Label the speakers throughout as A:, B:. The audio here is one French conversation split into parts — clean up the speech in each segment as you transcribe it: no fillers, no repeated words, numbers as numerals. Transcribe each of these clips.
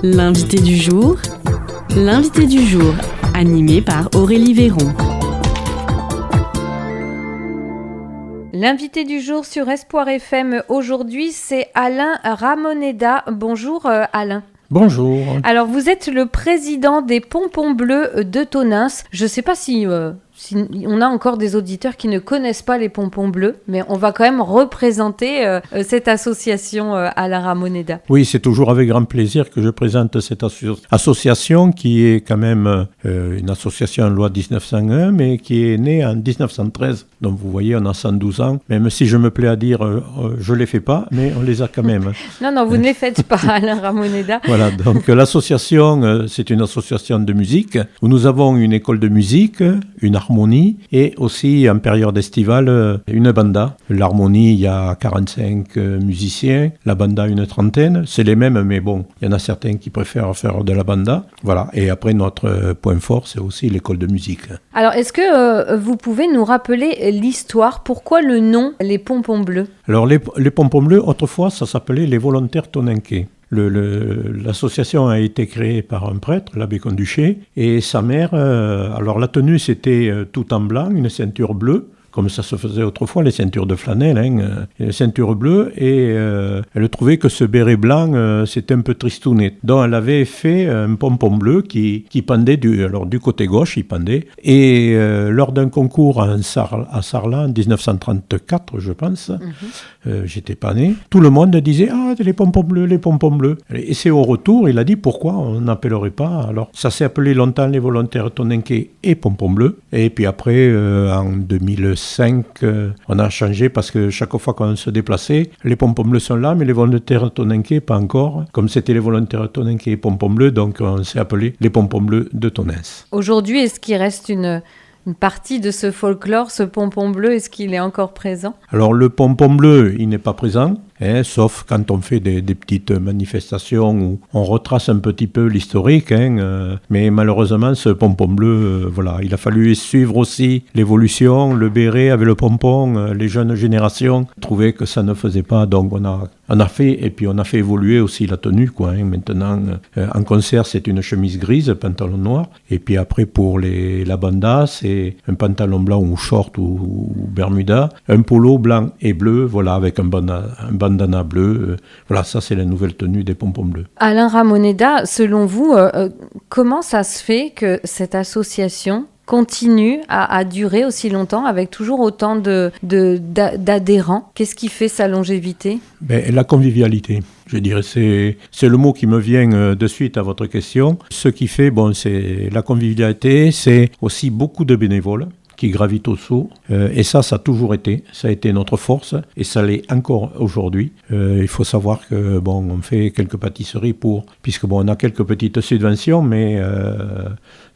A: L'invité du jour, animé par Aurélie Véron.
B: L'invité du jour sur Espoir FM aujourd'hui, c'est Alain Ramoneda. Bonjour Alain.
C: Bonjour.
B: Alors vous êtes le président des Pompons Bleus de Tonneins. Je ne sais pas si on a encore des auditeurs qui ne connaissent pas les Pompons Bleus, mais on va quand même représenter cette association Alain Ramoneda.
C: Oui, c'est toujours avec grand plaisir que je présente cette association qui est quand même une association en loi 1901, mais qui est née en 1913. Donc vous voyez, on a 112 ans, même si je me plais à dire je ne les fais pas, mais on les a quand même.
B: Non, vous ne les faites pas, Alain Ramoneda.
C: Voilà, donc l'association, c'est une association de musique où nous avons une école de musique, une harmonie et aussi en période estivale une banda. L'harmonie, il y a 45 musiciens, la banda une trentaine, c'est les mêmes mais bon, il y en a certains qui préfèrent faire de la banda. Voilà, et après notre point fort, c'est aussi l'école de musique.
B: Alors, est-ce que vous pouvez nous rappeler l'histoire, pourquoi le nom Les Pompons Bleus ?
C: Alors les Pompons Bleus, autrefois, ça s'appelait les Volontaires Tonninquais. L'association a été créée par un prêtre, l'abbé Conduché, et sa mère, alors la tenue c'était tout en blanc, une ceinture bleue, comme ça se faisait autrefois, les ceintures de flanelle, une ceinture bleue, et elle trouvait que ce béret blanc, c'était un peu tristounet. Donc elle avait fait un pompon bleu qui pendait du côté gauche, il pendait, et lors d'un concours à Sarlat en 1934, je pense, j'étais pas né, tout le monde disait « Ah, les pompons bleus, les pompons bleus ». Et c'est au retour, il a dit « Pourquoi on n'appellerait pas ?» Alors ça s'est appelé longtemps les Volontaires Tonninquais et Pompons Bleus, et puis après, en 2005, on a changé parce que chaque fois qu'on se déplaçait, les Pompons Bleus sont là, mais les Volontaires Tonninquais pas encore. Comme c'était les Volontaires Tonninquais et Pompons Bleus, donc on s'est appelé les Pompons Bleus de Tonneins. Aujourd'hui,
B: est-ce qu'il reste une partie de ce folklore, ce pompon bleu, est-ce qu'il est encore présent ?
C: Alors le pompon bleu, il n'est pas présent. Sauf quand on fait des petites manifestations où on retrace un petit peu l'historique. Mais malheureusement, ce pompon bleu, voilà, il a fallu suivre aussi l'évolution. Le béret avec le pompon, les jeunes générations trouvaient que ça ne faisait pas. Donc on a fait, et puis on a fait évoluer aussi la tenue. Maintenant, en concert, c'est une chemise grise, pantalon noir. Et puis après, pour la banda, c'est un pantalon blanc ou short ou bermuda, un polo blanc et bleu, voilà, avec un bandana bleu. Voilà, ça c'est la nouvelle tenue des Pompons Bleus.
B: Alain Ramoneda, selon vous, comment ça se fait que cette association continue à durer aussi longtemps avec toujours autant d'adhérents ? Qu'est-ce qui fait sa longévité ?
C: La convivialité. Je dirais, c'est le mot qui me vient de suite à votre question. Ce qui fait, c'est la convivialité, c'est aussi beaucoup de bénévoles qui gravitent autour. Et ça a toujours été. Ça a été notre force et ça l'est encore aujourd'hui. Il faut savoir que, on fait quelques pâtisseries puisque on a quelques petites subventions, mais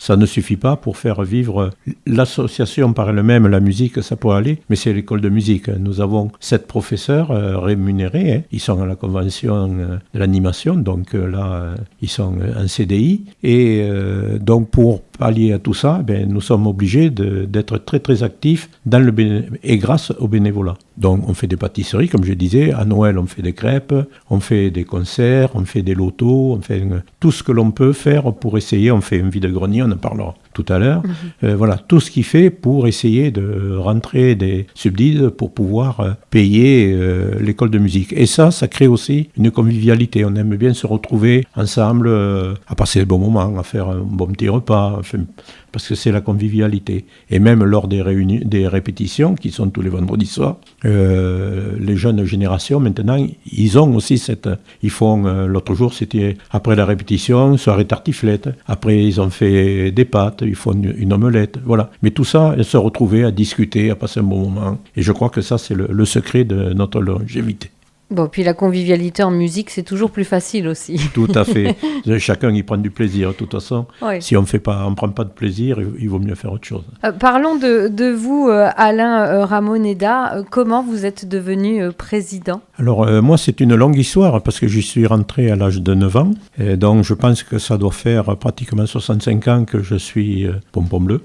C: ça ne suffit pas pour faire vivre l'association par elle-même. La musique, ça peut aller, mais c'est l'école de musique. Nous avons 7 professeurs rémunérés. Ils sont à la convention de l'animation, donc là, ils sont en CDI. Et donc, pour pallier à tout ça, nous sommes obligés d'être très très actifs et grâce au bénévolat. Donc on fait des pâtisseries, comme je disais, à Noël on fait des crêpes, on fait des concerts, on fait des lotos, on fait tout ce que l'on peut faire pour essayer, on fait un vide-grenier, on en parlera tout à l'heure. Voilà, tout ce qu'il fait pour essayer de rentrer des subsides pour pouvoir payer l'école de musique. Et ça crée aussi une convivialité. On aime bien se retrouver ensemble, à passer de bons moments, à faire un bon petit repas, parce que c'est la convivialité. Et même lors des répétitions, qui sont tous les vendredis soirs, les jeunes générations, maintenant, ils ont aussi ils font, l'autre jour, c'était après la répétition, soirée tartiflette. Après, ils ont fait des pâtes, ils font une omelette, voilà. Mais tout ça, se retrouver à discuter, à passer un bon moment. Et je crois que ça, c'est le secret de notre longévité.
B: Puis la convivialité en musique, c'est toujours plus facile aussi.
C: Tout à fait. Chacun y prend du plaisir. De toute façon,
B: oui.
C: Si on ne prend pas de plaisir, il vaut mieux faire autre chose.
B: Parlons de vous, Alain Ramoneda. Comment vous êtes devenu président ?
C: Alors, moi, c'est une longue histoire parce que j'y suis rentré à l'âge de 9 ans. Et donc, je pense que ça doit faire pratiquement 65 ans que je suis pompon bleu.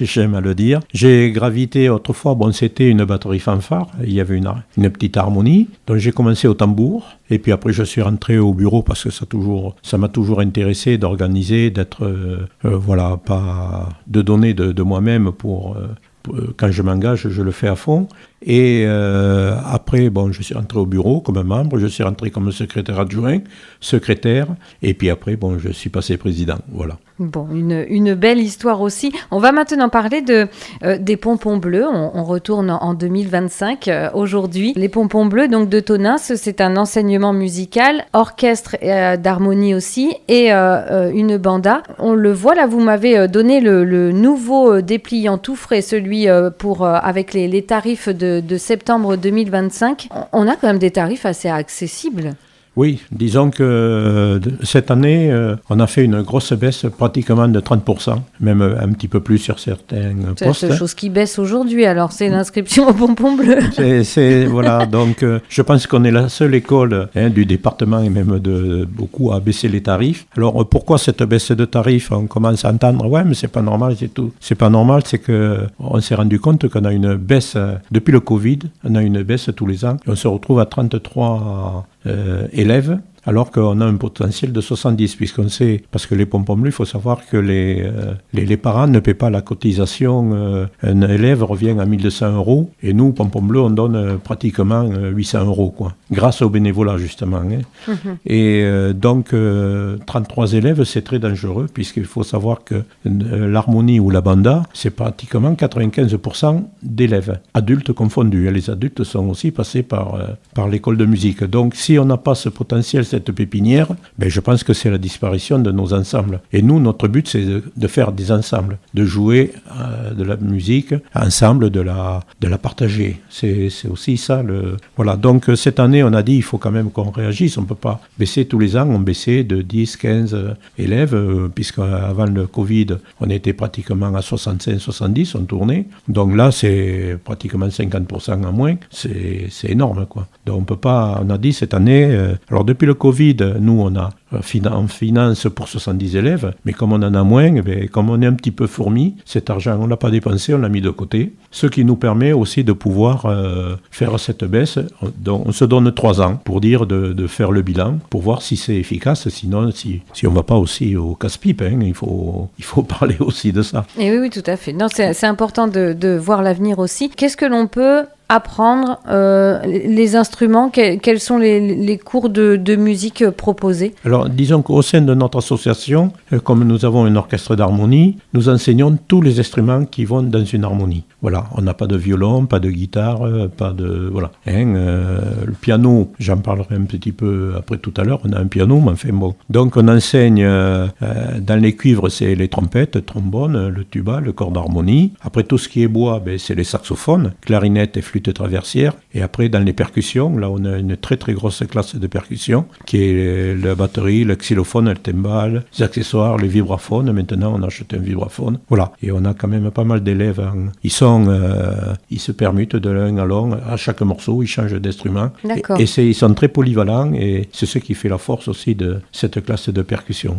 C: J'aime à le dire. J'ai gravité autrefois, c'était une batterie fanfare. Il y avait une petite harmonie. Donc j'ai commencé au tambour, et puis après je suis rentré au bureau parce que ça m'a toujours intéressé d'organiser, d'être, pas de donner de moi-même pour quand je m'engage, je le fais à fond. Et après, je suis rentré au bureau comme membre, je suis rentré comme secrétaire adjoint, secrétaire, et puis après, je suis passé président. Voilà.
B: Bon, une belle histoire aussi. On va maintenant parler des Pompons Bleus. On retourne en 2025 aujourd'hui. Les Pompons Bleus donc de Tonneins, c'est un enseignement musical, orchestre d'harmonie aussi, et une banda. On le voit là, vous m'avez donné le nouveau dépliant tout frais, celui avec les tarifs de septembre 2025. On a quand même des tarifs assez accessibles.
C: Oui, disons que cette année, on a fait une grosse baisse pratiquement de 30%, même un petit peu plus sur certains postes.
B: C'est la chose qui baisse aujourd'hui, alors c'est l'inscription au Pompon Bleu.
C: Voilà, donc je pense qu'on est la seule école du département et même de beaucoup à baisser les tarifs. Alors pourquoi cette baisse de tarifs? On commence à entendre, ouais, mais c'est pas normal, c'est tout. C'est pas normal, c'est qu'on s'est rendu compte qu'on a une baisse, depuis le Covid, on a une baisse tous les ans, et on se retrouve à 33 élèves, alors qu'on a un potentiel de 70, puisqu'on sait, parce que les Pompons Bleus, il faut savoir que les parents ne paient pas la cotisation. Un élève revient à 1 200 €, et nous, Pompons Bleus, on donne pratiquement 800 €, quoi, grâce au bénévolat, justement. Et donc, 33 élèves, c'est très dangereux, puisqu'il faut savoir que l'harmonie ou la banda, c'est pratiquement 95% d'élèves, adultes confondus. Les adultes sont aussi passés par l'école de musique. Donc, si on n'a pas ce potentiel, cette pépinière, je pense que c'est la disparition de nos ensembles. Et nous, notre but, c'est de faire des ensembles, de jouer de la musique ensemble, de la partager. C'est aussi ça. Voilà. Donc cette année, on a dit il faut quand même qu'on réagisse. On ne peut pas baisser tous les ans. On baissait de 10, 15 élèves, puisqu'avant le Covid, on était pratiquement à 65, 70, on tournait. Donc là, c'est pratiquement 50% en moins. C'est énorme, quoi. Donc on peut pas. On a dit cette année. Alors depuis le Covid, nous, on finance pour 70 élèves, mais comme on en a moins, comme on est un petit peu fourmis, cet argent, on ne l'a pas dépensé, on l'a mis de côté, ce qui nous permet aussi de pouvoir faire cette baisse. Donc, on se donne 3 ans pour dire de faire le bilan, pour voir si c'est efficace, sinon, si on ne va pas aussi au casse-pipe, il faut parler aussi de ça.
B: Et oui, tout à fait. Non, c'est important de voir l'avenir aussi. Qu'est-ce que l'on peut apprendre, les instruments, quels sont les cours de musique proposés?
C: Alors, disons qu'au sein de notre association, comme nous avons un orchestre d'harmonie, nous enseignons tous les instruments qui vont dans une harmonie. Voilà, on n'a pas de violon, pas de guitare, pas de... Voilà. Le piano, j'en parlerai un petit peu après tout à l'heure, on a un piano, mais enfin bon. Donc on enseigne, dans les cuivres, c'est les trompettes, trombones, le tuba, le corps d'harmonie. Après tout ce qui est bois, c'est les saxophones, clarinettes et flûtes traversières. Et après, dans les percussions, là on a une très très grosse classe de percussions, qui est la batterie, le xylophone, le timbale, les accessoires, les vibraphones. Maintenant, on a acheté un vibraphone. Voilà, et on a quand même pas mal d'élèves. Ils se permutent de l'un à l'autre. À chaque morceau, ils changent d'instrument.
B: D'accord.
C: Et ils sont très polyvalents, et c'est ce qui fait la force aussi de cette classe de percussion.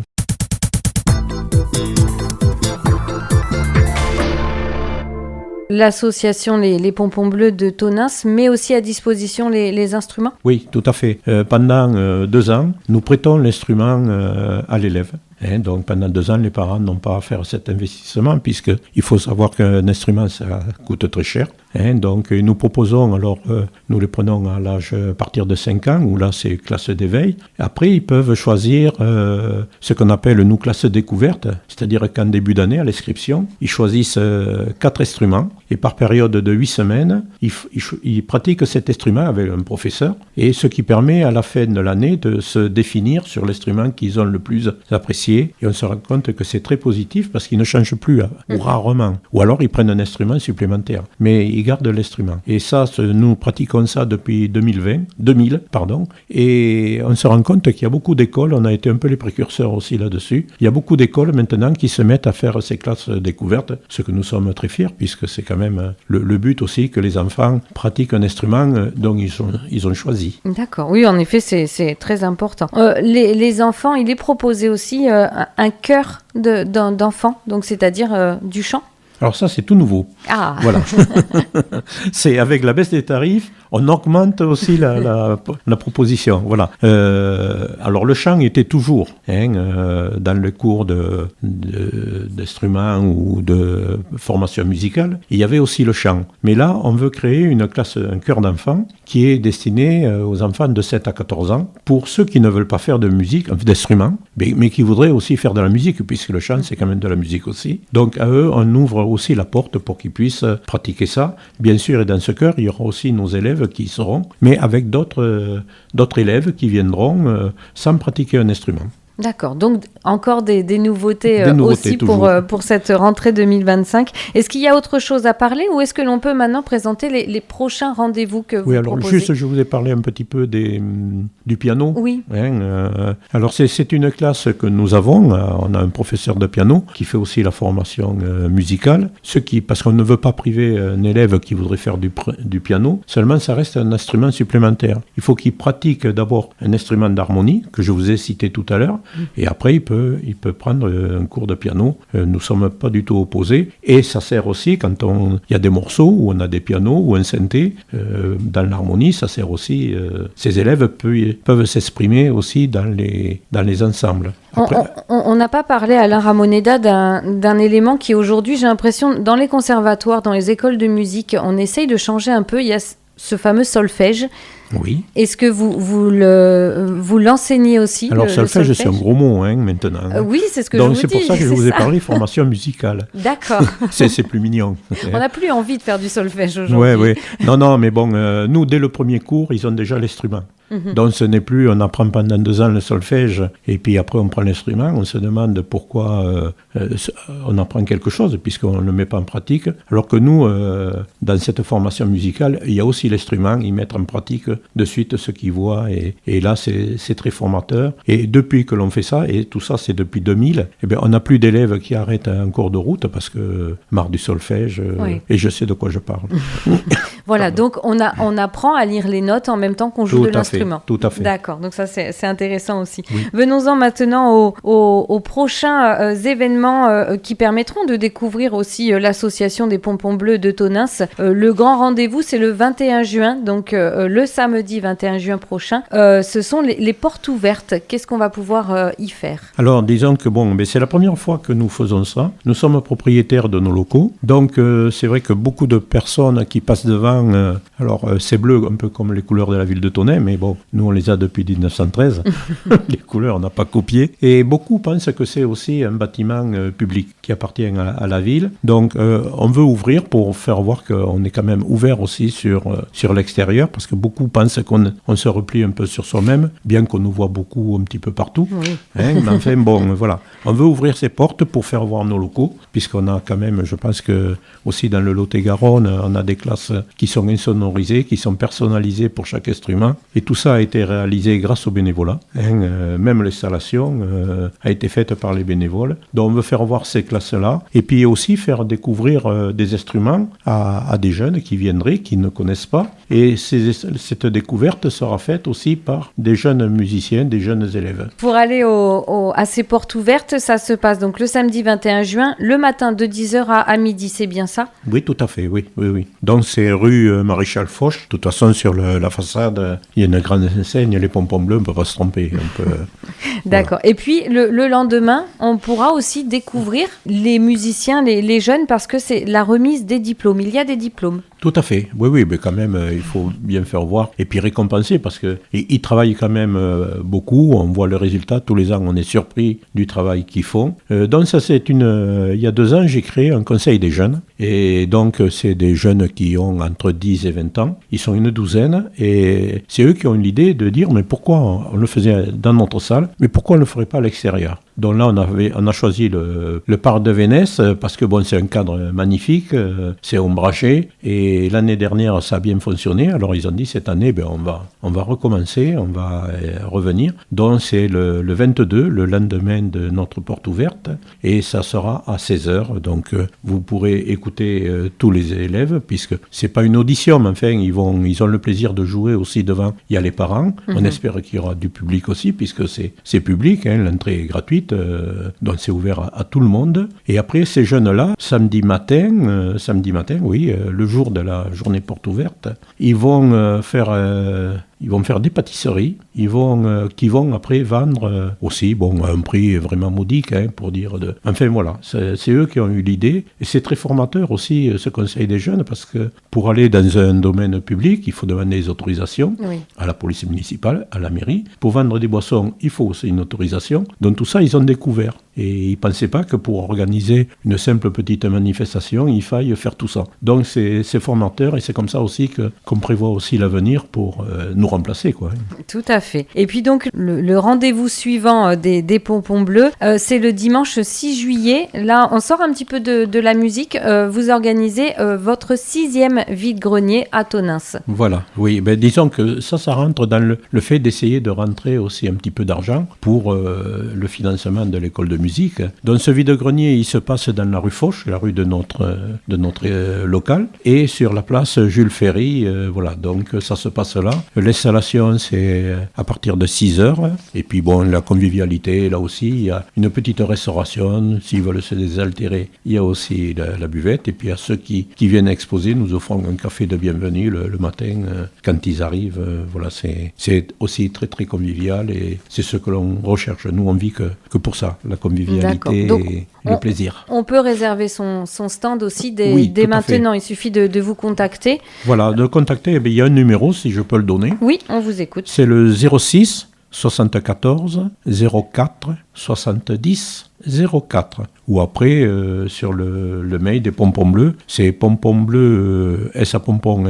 B: L'association les Pompons Bleus de Tonneins met aussi à disposition les instruments? Oui,
C: tout à fait. Pendant 2 ans, nous prêtons l'instrument à l'élève. Donc pendant 2 ans, les parents n'ont pas à faire cet investissement, puisqu'il faut savoir qu'un instrument, ça coûte très cher. Donc nous proposons, alors nous les prenons à partir de 5 ans, où là c'est classe d'éveil. Après, ils peuvent choisir ce qu'on appelle, nous, classe découverte, c'est-à-dire qu'en début d'année, à l'inscription, ils choisissent 4 instruments, et par période de 8 semaines, ils pratiquent cet instrument avec un professeur, et ce qui permet à la fin de l'année de se définir sur l'instrument qu'ils ont le plus apprécié. Et on se rend compte que c'est très positif, parce qu'ils ne changent plus, ou rarement. Ou alors ils prennent un instrument supplémentaire, mais ils gardent l'instrument. Et ça, nous pratiquons ça depuis 2000, et on se rend compte qu'il y a beaucoup d'écoles, on a été un peu les précurseurs aussi là-dessus, il y a beaucoup d'écoles maintenant qui se mettent à faire ces classes découvertes, ce que nous sommes très fiers, puisque c'est quand même le but aussi que les enfants pratiquent un instrument dont ils ont choisi.
B: D'accord, oui, en effet, c'est très important. Les enfants, il est proposé aussi un chœur d'enfants, donc c'est-à-dire du chant?
C: Alors ça, c'est tout nouveau.
B: Ah,
C: Voilà. C'est avec la baisse des tarifs, on augmente aussi la proposition. Voilà. Alors le chant était toujours dans le cours d'instruments ou de formation musicale. Il y avait aussi le chant. Mais là, on veut créer une classe, un chœur d'enfants qui est destiné aux enfants de 7 à 14 ans pour ceux qui ne veulent pas faire de musique, d'instruments, mais qui voudraient aussi faire de la musique, puisque le chant, c'est quand même de la musique aussi. Donc à eux, on ouvre aussi la porte pour qu'ils puissent pratiquer ça. Bien sûr, et dans ce chœur, il y aura aussi nos élèves qui y seront, mais avec d'autres élèves qui viendront sans pratiquer un instrument.
B: d'accord. Donc, encore des nouveautés,
C: Des nouveautés,
B: aussi
C: toujours.
B: pour cette rentrée 2025. Est-ce qu'il y a autre chose à parler ou est-ce que l'on peut maintenant présenter les prochains rendez-vous que vous
C: Oui, alors
B: proposez?
C: juste, je vous ai parlé un petit peu du piano.
B: Oui.
C: Alors, c'est une classe que nous avons. On a un professeur de piano qui fait aussi la formation musicale. Parce qu'on ne veut pas priver un élève qui voudrait faire du piano. Seulement, ça reste un instrument supplémentaire. Il faut qu'il pratique d'abord un instrument d'harmonie, que je vous ai cité tout à l'heure. Et après, il peut prendre un cours de piano. Nous ne sommes pas du tout opposés. Et ça sert aussi quand il y a des morceaux où on a des pianos ou un synthé. Dans l'harmonie, ça sert aussi. Ces élèves peuvent s'exprimer aussi dans les ensembles. Après,
B: On n'a pas parlé, Alain Ramoneda, d'un élément qui aujourd'hui, j'ai l'impression, dans les conservatoires, dans les écoles de musique, on essaye de changer un peu. Il y a ce fameux solfège.
C: oui.
B: Est-ce que vous l'enseignez aussi?
C: Alors,
B: le
C: solfège, c'est un gros mot maintenant.
B: Oui, c'est ce que
C: Donc,
B: je vous
C: c'est
B: dis.
C: pour ça que je
B: c'est
C: vous ai
B: ça.
C: parlé formation musicale.
B: D'accord.
C: C'est plus mignon.
B: On n'a plus envie de faire du solfège aujourd'hui.
C: Oui, oui. Non, mais bon, nous, dès le premier cours, ils ont déjà l'instrument. Donc, ce n'est plus, on apprend pendant 2 ans le solfège, et puis après, on prend l'instrument. On se demande pourquoi on apprend quelque chose, puisqu'on ne le met pas en pratique. Alors que nous, dans cette formation musicale, il y a aussi l'instrument. Ils mettent en pratique de suite ce qu'ils voient, et là, c'est très formateur. Et depuis que l'on fait ça, et tout ça, c'est depuis 2000, eh bien, on n'a plus d'élèves qui arrêtent un cours de route, parce que marre du solfège,
B: Oui.
C: et je sais de quoi je parle.
B: Voilà, donc on apprend à lire les notes en même temps qu'on joue de l'instrument.
C: Tout à fait.
B: D'accord, donc ça c'est intéressant aussi.
C: Oui.
B: Venons-en maintenant aux prochains événements qui permettront de découvrir aussi l'association des Pompons Bleus de Tonneins. Le grand rendez-vous, c'est le 21 juin, donc le samedi 21 juin prochain. Ce sont les portes ouvertes. Qu'est-ce qu'on va pouvoir y faire?
C: Alors, disons que c'est la première fois que nous faisons ça. Nous sommes propriétaires de nos locaux. Donc, c'est vrai que beaucoup de personnes qui passent devant, c'est bleu, un peu comme les couleurs de la ville de Tonneins, mais bon, nous, on les a depuis 1913. Les couleurs, on n'a pas copié. Et beaucoup pensent que c'est aussi un bâtiment public qui appartient à la ville. Donc, on veut ouvrir pour faire voir qu'on est quand même ouvert aussi sur l'extérieur, parce que beaucoup pensent qu'on se replie un peu sur soi-même, bien qu'on nous voit beaucoup un petit peu partout.
B: Oui.
C: Mais enfin, voilà. On veut ouvrir ses portes pour faire voir nos locaux, puisqu'on a quand même, je pense que aussi dans le Lot-et-Garonne, on a des classes qui sont insonorisées, qui sont personnalisées pour chaque instrument. Et tout ça a été réalisé grâce aux bénévolats. Même l'installation a été faite par les bénévoles. Donc on veut faire voir ces classes-là. Et puis aussi faire découvrir des instruments à des jeunes qui viendraient, qui ne connaissent pas. Et cette découverte sera faite aussi par des jeunes musiciens, des jeunes élèves.
B: Pour aller à ces portes ouvertes, ça se passe donc le samedi 21 juin, le matin de 10h à midi, c'est bien ça?
C: Oui, tout à fait, oui. Donc c'est rue Maréchal Foch. De toute façon, sur la façade, il y a une grande enseigne, les Pompons Bleus, on ne peut pas se tromper.
B: D'accord.
C: Voilà.
B: Et puis le lendemain, on pourra aussi découvrir les musiciens, les jeunes, parce que c'est la remise des diplômes. Il y a des diplômes.
C: Tout à fait. Oui, mais quand même, il faut bien faire voir et puis récompenser parce qu'ils travaillent quand même beaucoup. On voit le résultat. Tous les ans, on est surpris du travail qu'ils font. Donc ça, il y a 2 ans, j'ai créé un conseil des jeunes. Et donc, c'est des jeunes qui ont entre 10 et 20 ans. Ils sont une douzaine et c'est eux qui ont eu l'idée de dire, mais pourquoi on le faisait dans notre salle, mais pourquoi on ne le ferait pas à l'extérieur? Donc là, on a choisi le parc de Vénès parce que c'est un cadre magnifique, c'est ombragé et l'année dernière, ça a bien fonctionné. Alors ils ont dit cette année, on va recommencer, on va revenir. Donc c'est le 22, le lendemain de notre porte ouverte et ça sera à 16h. Donc vous pourrez écouter écouter tous les élèves, puisque c'est pas une audition, mais enfin, ils ont le plaisir de jouer aussi devant. Il y a les parents. On espère qu'il y aura du public aussi, puisque c'est public, hein, l'entrée est gratuite, donc c'est ouvert à tout le monde. Et après, ces jeunes-là, samedi matin, le jour de la journée porte ouverte, ils vont faire des pâtisseries, qui vont après vendre aussi, à un prix vraiment modique, hein, pour dire de... Enfin voilà, c'est eux qui ont eu l'idée, et c'est très formateur aussi, ce conseil des jeunes, parce que pour aller dans un domaine public, il faut demander des autorisations à la police municipale, à la mairie. Pour vendre des boissons, il faut aussi une autorisation. Donc tout ça, ils ont découvert. Et ils ne pensaient pas que pour organiser une simple petite manifestation, il faille faire tout ça. Donc c'est formateur, et c'est comme ça aussi qu'on prévoit aussi l'avenir pour nous remplacer, quoi.
B: Tout à fait. Et puis donc, le rendez-vous suivant des Pompons Bleus, c'est le dimanche 6 juillet. Là, on sort un petit peu de la musique. Vous organisez votre 6e vide-grenier à Tonins.
C: Voilà, oui. Disons que ça rentre dans le fait d'essayer de rentrer aussi un petit peu d'argent pour le financement de l'école de musique. Donc ce vide-grenier, il se passe dans la rue Fauche, la rue de notre local, et sur la place Jules Ferry. Voilà, donc ça se passe là. L'installation, c'est à partir de 6h. Et puis la convivialité, là aussi, il y a une petite restauration. S'ils veulent se désaltérer, il y a aussi la buvette. Et puis à ceux qui viennent exposer, nous offrons un café de bienvenue le matin quand ils arrivent. Voilà, c'est aussi très très convivial, et c'est ce que l'on recherche. Nous, on vit que pour ça, la convivialité et le plaisir.
B: On peut réserver son stand aussi dès maintenant. Il suffit de vous contacter.
C: Voilà, de contacter. Il y a un numéro, si je peux le donner.
B: Oui, on vous écoute.
C: C'est le 06 74 04 70 04. Ou après, sur le mail des Pompons Bleus, c'est pomponbleu, @sfr.fr.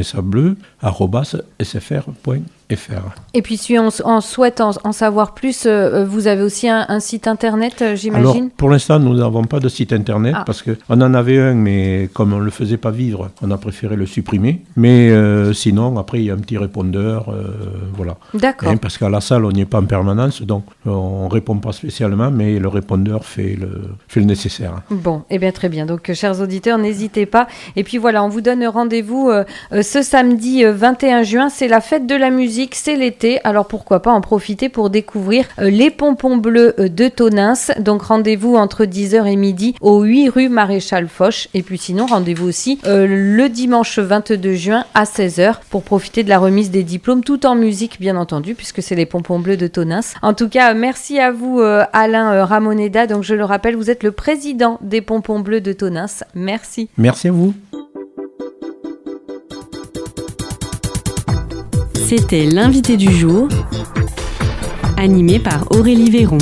B: Et puis si on souhaite en savoir plus, vous avez aussi un site internet, j'imagine?
C: Alors, pour l'instant, nous n'avons pas de site internet, parce qu'on en avait un, mais comme on ne le faisait pas vivre, on a préféré le supprimer. Mais sinon, après, il y a un petit répondeur, voilà.
B: D'accord.
C: Parce qu'à la salle, on n'y est pas en permanence, donc on ne répond pas spécialement, mais le répondeur fait le nécessaire.
B: Bon, eh bien très bien. Donc, chers auditeurs, n'hésitez pas. Et puis voilà, on vous donne rendez-vous ce samedi 21 juin. C'est la fête de la musique, c'est l'été. Alors pourquoi pas en profiter pour découvrir les Pompons Bleus de Tonins. Donc rendez-vous entre 10h et midi au 8 rue Maréchal Foch. Et puis sinon, rendez-vous aussi le dimanche 22 juin à 16h pour profiter de la remise des diplômes, tout en musique bien entendu, puisque c'est les Pompons Bleus de Tonins. En tout cas, merci à vous Alain Ramoneda. Donc je le rappelle, vous êtes le président des Pompons Bleus de Tonins. Merci.
C: Merci à vous.
A: C'était l'invité du jour, animé par Aurélie Véron.